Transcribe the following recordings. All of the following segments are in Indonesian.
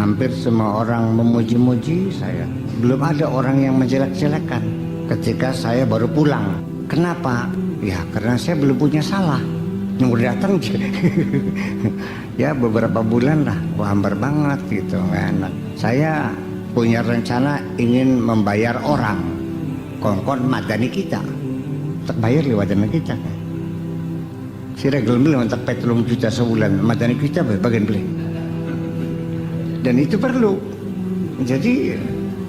hampir semua orang memuji-muji saya. Belum ada orang yang menjelek-jelekan ketika saya baru pulang. Kenapa? Ya karena saya belum punya salah. Nunggu datang ya beberapa bulan lah, hambar banget gitu, nggak enak. Saya punya rencana ingin membayar orang kongkon madani kita, terbayar lewat dana kita. Si regel beli untuk 40 juta sebulan, madani kita bagian beli. Dan itu perlu. Jadi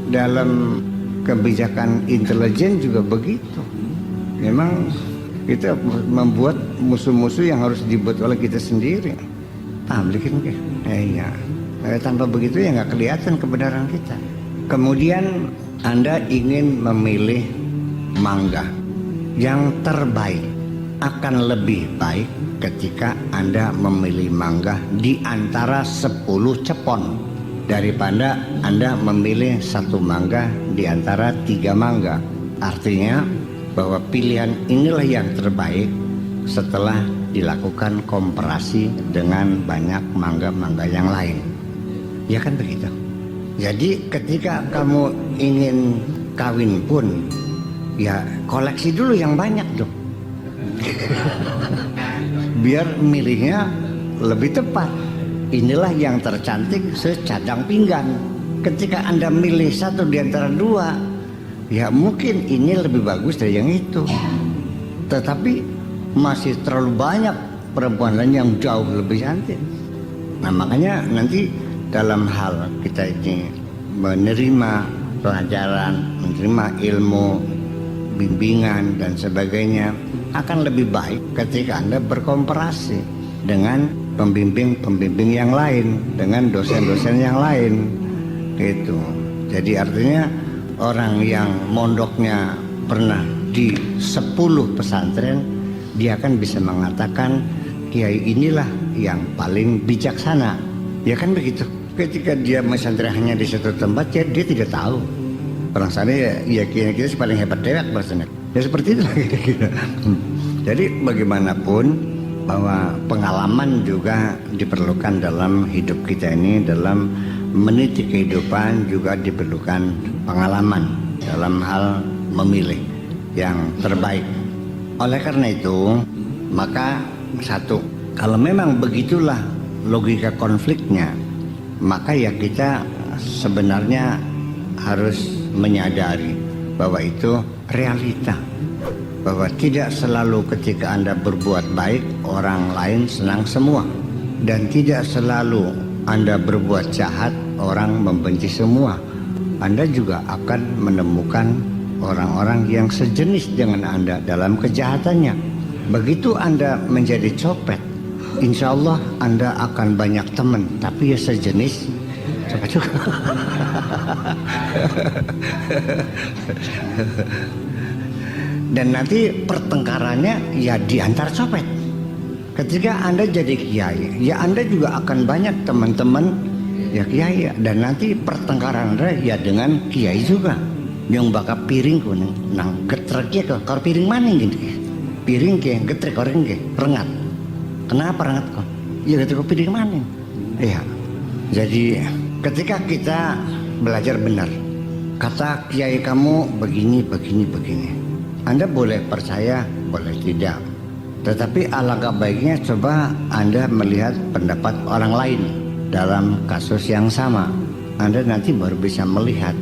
dalam kebijakan intelijen juga begitu. Memang kita membuat musuh-musuh yang harus dibuat oleh kita sendiri. Paham bikin ke? Iya. Tanpa begitu ya nggak kelihatan kebenaran kita. Kemudian Anda ingin memilih mangga yang terbaik. Akan lebih baik ketika Anda memilih mangga di antara 10 cepon daripada Anda memilih satu mangga di antara 3 mangga. Artinya bahwa pilihan inilah yang terbaik setelah dilakukan komparasi dengan banyak mangga-mangga yang lain. Ya kan begitu. Jadi ketika kamu ingin kawin pun ya koleksi dulu yang banyak dong. Biar milihnya lebih tepat. Inilah yang tercantik secadang pinggan. Ketika Anda milih satu di antara 2, ya mungkin ini lebih bagus dari yang itu. Tetapi masih terlalu banyak perempuan lain yang jauh lebih cantik. Nah makanya nanti dalam hal kita ini menerima pelajaran, menerima ilmu, bimbingan dan sebagainya, akan lebih baik ketika Anda berkomparasi dengan pembimbing-pembimbing yang lain, dengan dosen-dosen yang lain gitu. Jadi artinya orang yang mondoknya pernah di 10 pesantren, dia akan bisa mengatakan kiai inilah yang paling bijaksana. Ya kan begitu. Ketika dia pesantren hanya di satu tempat, ya dia tidak tahu. Orang sana ya kiai kita paling hebat dewek bahasanya. Ya seperti itu. Jadi bagaimanapun bahwa pengalaman juga diperlukan dalam hidup kita ini, dalam meniti kehidupan juga diperlukan pengalaman dalam hal memilih yang terbaik. Oleh karena itu, maka satu, kalau memang begitulah logika konfliknya, maka ya kita sebenarnya harus menyadari bahwa itu realita, bahwa tidak selalu ketika Anda berbuat baik orang lain senang semua, dan tidak selalu Anda berbuat jahat orang membenci semua. Anda juga akan menemukan orang-orang yang sejenis dengan Anda dalam kejahatannya. Begitu Anda menjadi copet, insya Allah Anda akan banyak teman, tapi ya sejenis copet juga. Dan nanti pertengkarannya ya di antar copet. Ketika Anda jadi kiai, ya Anda juga akan banyak teman-teman ya kiai, dan nanti pertengkaran Anda ya dengan kiai juga. Yang bakal piring kuning, nang getreknya kok, kalau piring maning gini, piring ke getrek orang ke rengat. Kenapa rengat kok? Ya getrek piring maning. Iya. Jadi ketika kita belajar benar, kata kiai kamu begini, begini, begini. Anda boleh percaya, boleh tidak. Tetapi alangkah baiknya coba Anda melihat pendapat orang lain dalam kasus yang sama. Anda nanti baru bisa melihat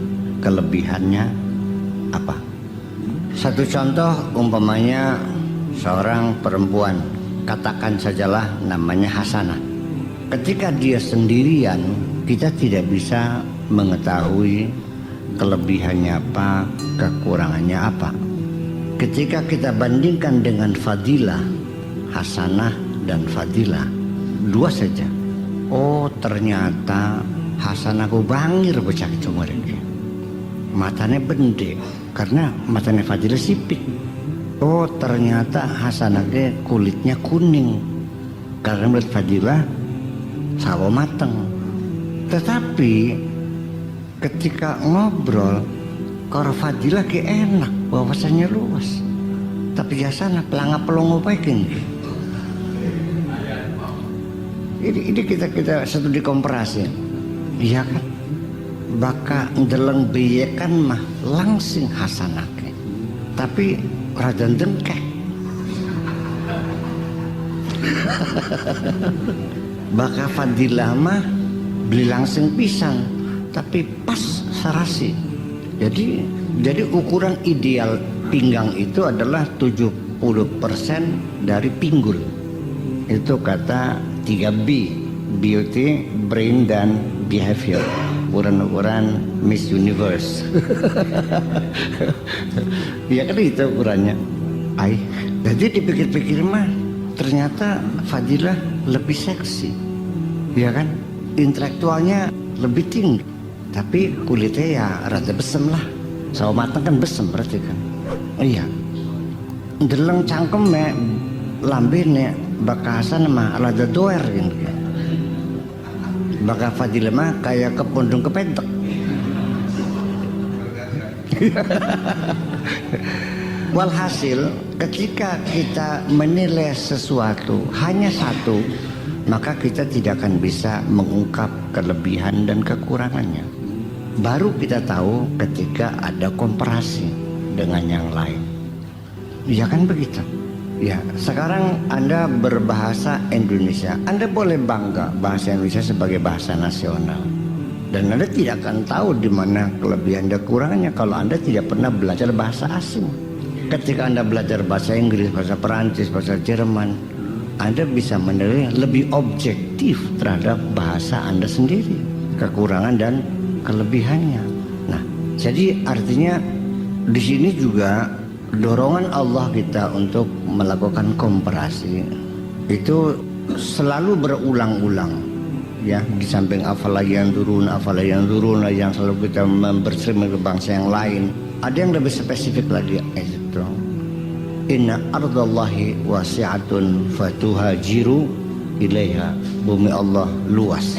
kelebihannya apa. Satu contoh umpamanya seorang perempuan, katakan sajalah namanya Hasanah. Ketika dia sendirian, kita tidak bisa mengetahui kelebihannya apa, kekurangannya apa. Ketika kita bandingkan dengan Fadilah, Hasanah dan Fadilah, 2 saja. Oh ternyata Hasanah ku bangir bocah itu mereka. Matanya bende, karena matanya Fadilah sipit. Oh ternyata Hasanah ke kulitnya kuning, karena menurut Fadilah sawo mateng. Tetapi ketika ngobrol, kalau Fadilah ke enak, wawasannya luas. Tapi Hasanah pelangap pelongo paikin. Ini kita satu dikomparasi. Iya kan? Baka ndeleng biyekan mah langsing hasanake. Tapi rada dengkeh. Baka fadilah mah beli langsung pisang, tapi pas sarasi. Jadi ukuran ideal pinggang itu adalah 70% dari pinggul. Itu kata 3B, beauty, brain, dan behavior. Ukuran-ukuran Miss Universe. Ya kan itu ukurannya. Jadi dipikir-pikir mah ternyata Fadilah lebih seksi, ya kan? Intelektualnya lebih tinggi, tapi kulitnya ya rada besem lah. Sawo mateng kan besem berarti kan? Iya. Deleng cangkeme, lambene, bakasan mah rada doer gitu. Baka Fadilah mah kayak kepundung kepentek. Walhasil ketika kita menilai sesuatu hanya satu, maka kita tidak akan bisa mengungkap kelebihan dan kekurangannya. Baru kita tahu ketika ada komparasi dengan yang lain. Ya kan begitu? Ya, sekarang Anda berbahasa Indonesia, Anda boleh bangga bahasa Indonesia sebagai bahasa nasional. Dan Anda tidak akan tahu di mana kelebihan dan kekurangannya kalau Anda tidak pernah belajar bahasa asing. Ketika Anda belajar bahasa Inggris, bahasa Perancis, bahasa Jerman, Anda bisa menilai lebih objektif terhadap bahasa Anda sendiri, kekurangan dan kelebihannya. Nah, jadi artinya di sini juga dorongan Allah kita untuk melakukan komparasi itu selalu berulang-ulang, ya. Di samping afala yang turun yang selalu kita mempercermin ke bangsa yang lain, ada yang lebih spesifik lagi, itu inna ardallahi wasi'atun fatuhajiru ilaiha. Bumi Allah luas,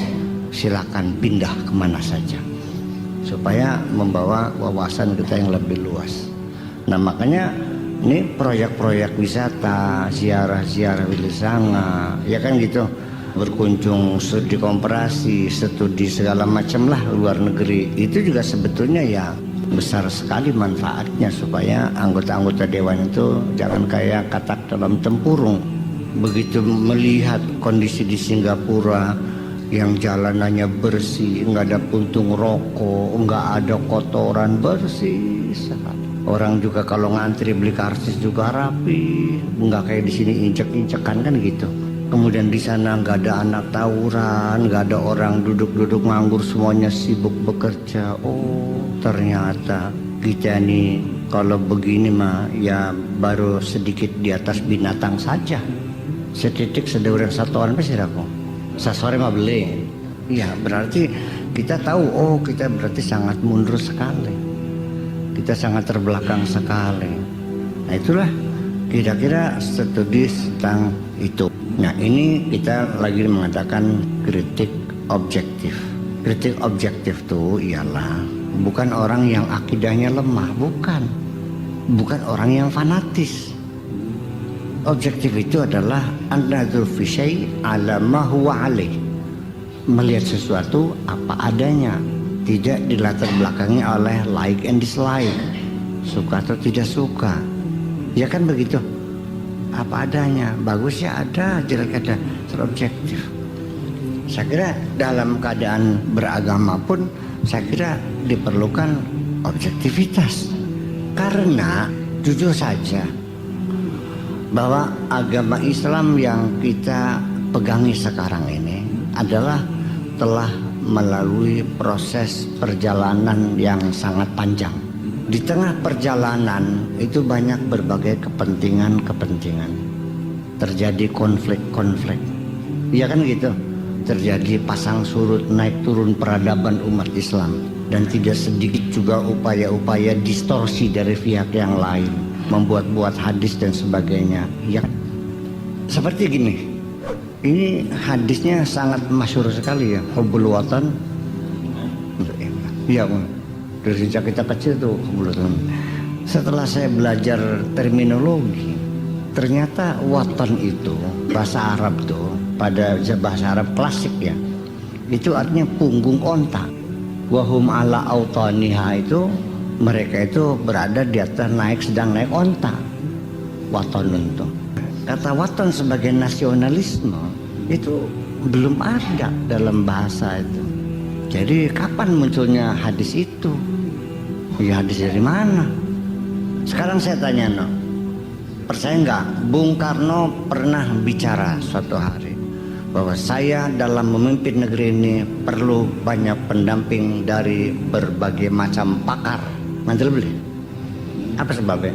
silakan pindah kemana saja supaya membawa wawasan kita yang lebih luas. Nah, makanya ini proyek-proyek wisata, ziarah-ziarah wilisanga, ya kan gitu, berkunjung, studi komparasi, studi segala macam lah luar negeri. Itu juga sebetulnya ya besar sekali manfaatnya supaya anggota-anggota dewan itu jangan kayak katak dalam tempurung. Begitu melihat kondisi di Singapura yang jalanannya bersih, nggak ada puntung rokok, nggak ada kotoran, bersih sekali. Orang juga kalau ngantri beli karcis juga rapi, nggak kayak di sini injek-injekan kan gitu. Kemudian di sana nggak ada anak tawuran, nggak ada orang duduk-duduk nganggur, semuanya sibuk bekerja. Oh, ternyata kita nih kalau begini mah ya baru sedikit di atas binatang saja. Setitik sedauran satu orang pasti aku. Sasore mah beli. Ya berarti kita tahu, oh kita berarti sangat mundur sekali. Kita sangat terbelakang sekali. Nah itulah kira-kira studi tentang itu. Nah ini kita lagi mengadakan kritik objektif. Kritik objektif itu ialah bukan orang yang akidahnya lemah, bukan orang yang fanatis. Objektif itu adalah an-nadhur fi syai' ala ma huwa alaih. Melihat sesuatu apa adanya, tidak dilatar belakangi oleh like and dislike, suka atau tidak suka. Ya kan begitu, apa adanya, bagus ya ada, jelek ada, terobjektif. Saya kira dalam keadaan beragama pun saya kira diperlukan objektivitas. Karena jujur saja bahwa agama Islam yang kita pegangi sekarang ini adalah telah melalui proses perjalanan yang sangat panjang. Di tengah perjalanan itu banyak berbagai kepentingan. Terjadi konflik-konflik. Iya kan gitu. Terjadi pasang surut naik turun peradaban umat Islam. Dan tidak sedikit juga upaya-upaya distorsi dari pihak yang lain, membuat-buat hadis dan sebagainya. Ya, seperti gini. Ini hadisnya sangat masyhur sekali ya, hubbul watan. Iya, dari sejak kita kecil tuh hubbul watan. Setelah saya belajar terminologi, ternyata watan itu bahasa Arab tuh, pada bahasa Arab klasik ya, itu artinya punggung onta. Wahum ala autaniha itu mereka itu berada di atas sedang naik onta. Watonun tuh. Kata waton sebagai nasionalisme itu belum ada dalam bahasa itu. Jadi kapan munculnya hadis itu? Ya hadis dari mana? Sekarang saya tanya no, percaya nggak Bung Karno pernah bicara suatu hari bahwa saya dalam memimpin negeri ini perlu banyak pendamping dari berbagai macam pakar. Mantul beli? Apa sebabnya?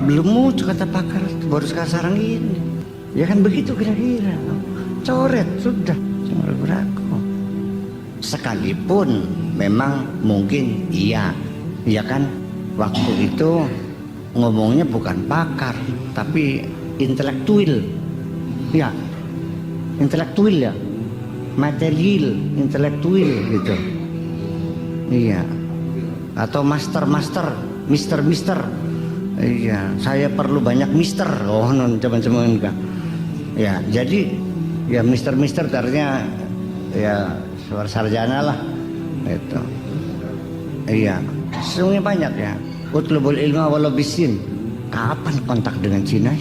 Belum muncul kata pakar, baru sekarang ini. Ya kan begitu kira-kira. Coret sudah, jangan beraku. Sekalipun memang mungkin iya kan waktu itu ngomongnya bukan pakar tapi intelektual. Ya. Intelektual ya, material, intelektual gitu. Iya. Atau mister. Iya, saya perlu banyak mister. Oh, non cuman enggak. Ya, jadi ya mister artinya ya sarjana lah. Itu. Iya, sesungguhnya banyak ya. Utlubul ilma walau bisin. Kapan kontak dengan Cina?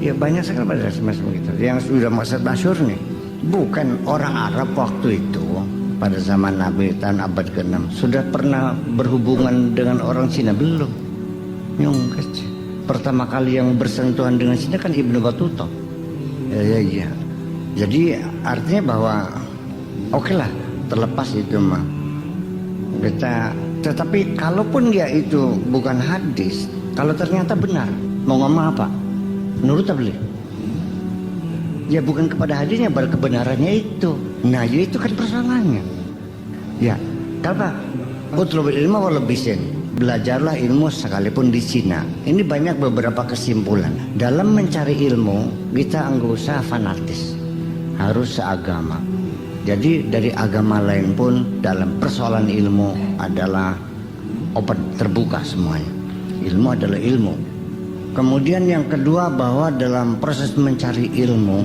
Ya banyak sekali pada semacam itu. Yang sudah masyhur nih, bukan orang Arab waktu itu pada zaman Nabi tahun abad ke-6 sudah pernah berhubungan dengan orang Cina belum? Nyongkes. Pertama kali yang bersentuhan dengan Cina kan Ibnu Battuta. Ya. Jadi artinya bahwa oke lah, terlepas itu mah kita. Tetapi kalaupun dia itu bukan hadis, kalau ternyata benar, mau ngomong apa? Menurut beliau, ya bukan kepada hadisnya, pada kebenarannya itu. Nah, ya itu kan persoalannya. Ya, apa? Utlubul ilma walau bisin. Belajarlah ilmu sekalipun di Cina. Ini banyak beberapa kesimpulan. Dalam mencari ilmu, kita enggak usah fanatis. Harus seagama. Jadi dari agama lain pun dalam persoalan ilmu adalah open, terbuka semuanya. Ilmu adalah ilmu. Kemudian yang kedua bahwa dalam proses mencari ilmu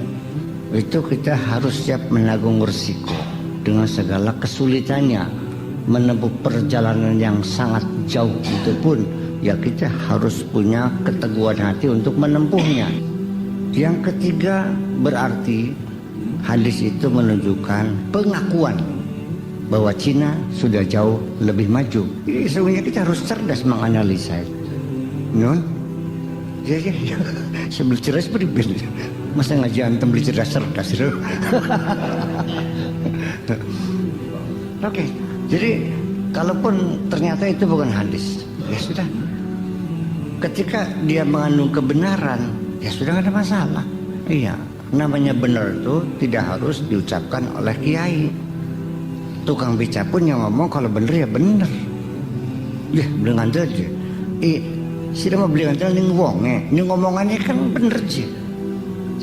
itu kita harus siap menanggung risiko dengan segala kesulitannya. Menempuh perjalanan yang sangat jauh itu pun ya kita harus punya keteguhan hati untuk menempuhnya. Yang ketiga berarti hadis itu menunjukkan pengakuan bahwa Cina sudah jauh lebih maju. Jadi sebenarnya kita harus cerdas menganalisa itu. Non? Ya. Saya beli cerdas pribadi. Masa ngaji antum beli cerdas. Oke. Jadi kalaupun ternyata itu bukan hadis, ya sudah. Ketika dia mengandung kebenaran, ya sudah nggak ada masalah. Iya. Namanya benar itu tidak harus diucapkan oleh kiai. Tukang beca pun yang ngomong kalau benar ya benar. Ya beli ngantel aja. Sudah mau beli ngantel nih wonge. Ini ngomongannya kan benar sih.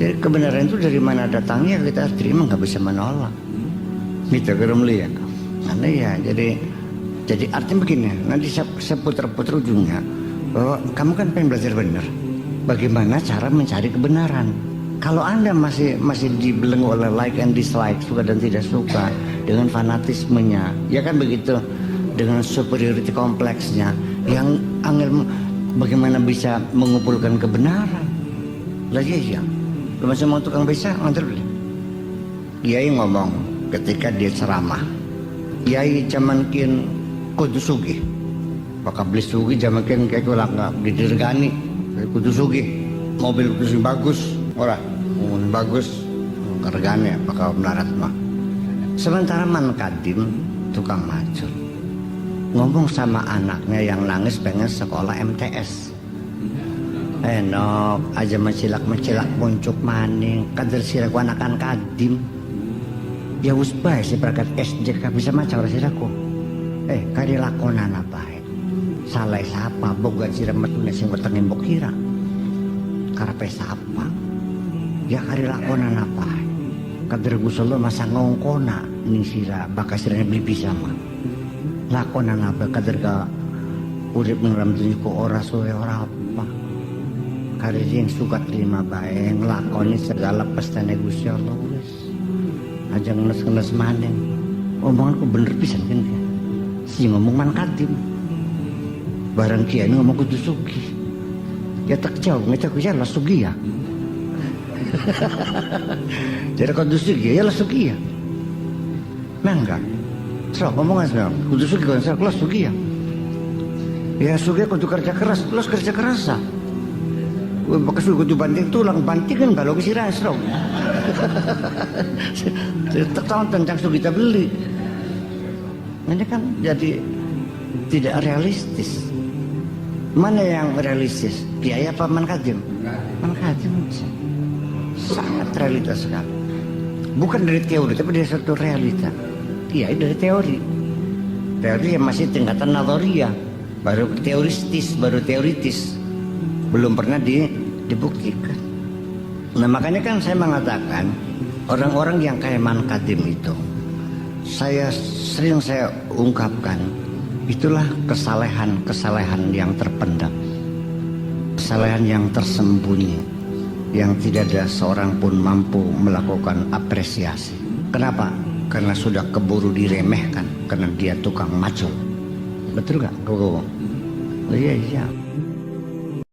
Jadi kebenaran itu dari mana datangnya kita terima, nggak bisa menolak. Gitu kerem ya. Karena ya jadi artinya begini. Nanti saya putar-putar ujungnya bahwa kamu kan pengen belajar benar. Bagaimana cara mencari kebenaran? Kalau Anda masih dibelenggu oleh like and dislike, suka dan tidak suka, dengan fanatismenya, ya kan begitu, dengan superiority kompleksnya, yang angel bagaimana bisa mengumpulkan kebenaran? Lah ya, lu masih mau tukang beca nganter beli. Kiai ngomong ketika dia ceramah, Kiai zaman kin kudu sugih, bakal beli sugih zaman kin kayak gue nggak didirgani, kudu sugih, mobil kudu bagus, ora. Bagus kerjanya bakal melarat mah. Sementara man kadim tukang macul ngomong sama anaknya yang nangis pengen sekolah MTS. Enok aja mencilak muncuk maning kader siraku anakan kadim. Ya wis bae si berkat SD bisa maca ora siraku. Kari lakonan apa? Salah siapa boga sira metune sing wetenge mbok kira. Karepe sapa? Ya kari lakonan apa? Kader Gusolla masa ngongkona ning sira bakal sirane beli bisa mah. Lakonan apa kader ka urip ning dalam dunya kok ora suwe ora apa. Kari yang suka terima bae nglakoni segala pestane Gusti Allah wis. aja ngenes-ngenes maning. Omonganku bener pisan kan dia. Si ngomong Man Kadim. Barang kiai ngomong kudu sugih. Ya tak jauh ngecak ya lah sugih ya. Jadi kudu sugih ya lah sugih ya. Mangga. Sok omongan saya kudu sugih kan saya kelas sugih ya. Ya sugih kudu kerja keras, kelas kerja keras ah. Gue bekas kudu banting tulang, banting kan kalau kesirah serok. Tahun tentang sugih kita beli. Ini kan jadi tidak realistis. Mana yang realistis? Kiai apa Man Kadim? Man Kadim sangat realitas sekali. Bukan dari teori, tapi dari satu realita. Kiai dari teori. Teori yang masih tingkatan nadharia, baru teoristis, baru teoritis. Belum pernah dibuktikan. Nah makanya kan saya mengatakan orang-orang yang kayak Man Kadim itu, sering saya ungkapkan, itulah kesalehan yang terpendam, kesalehan yang tersembunyi, yang tidak ada seorang pun mampu melakukan apresiasi. Kenapa? Karena sudah keburu diremehkan, karena dia tukang macul. Betul gak? Oh iya.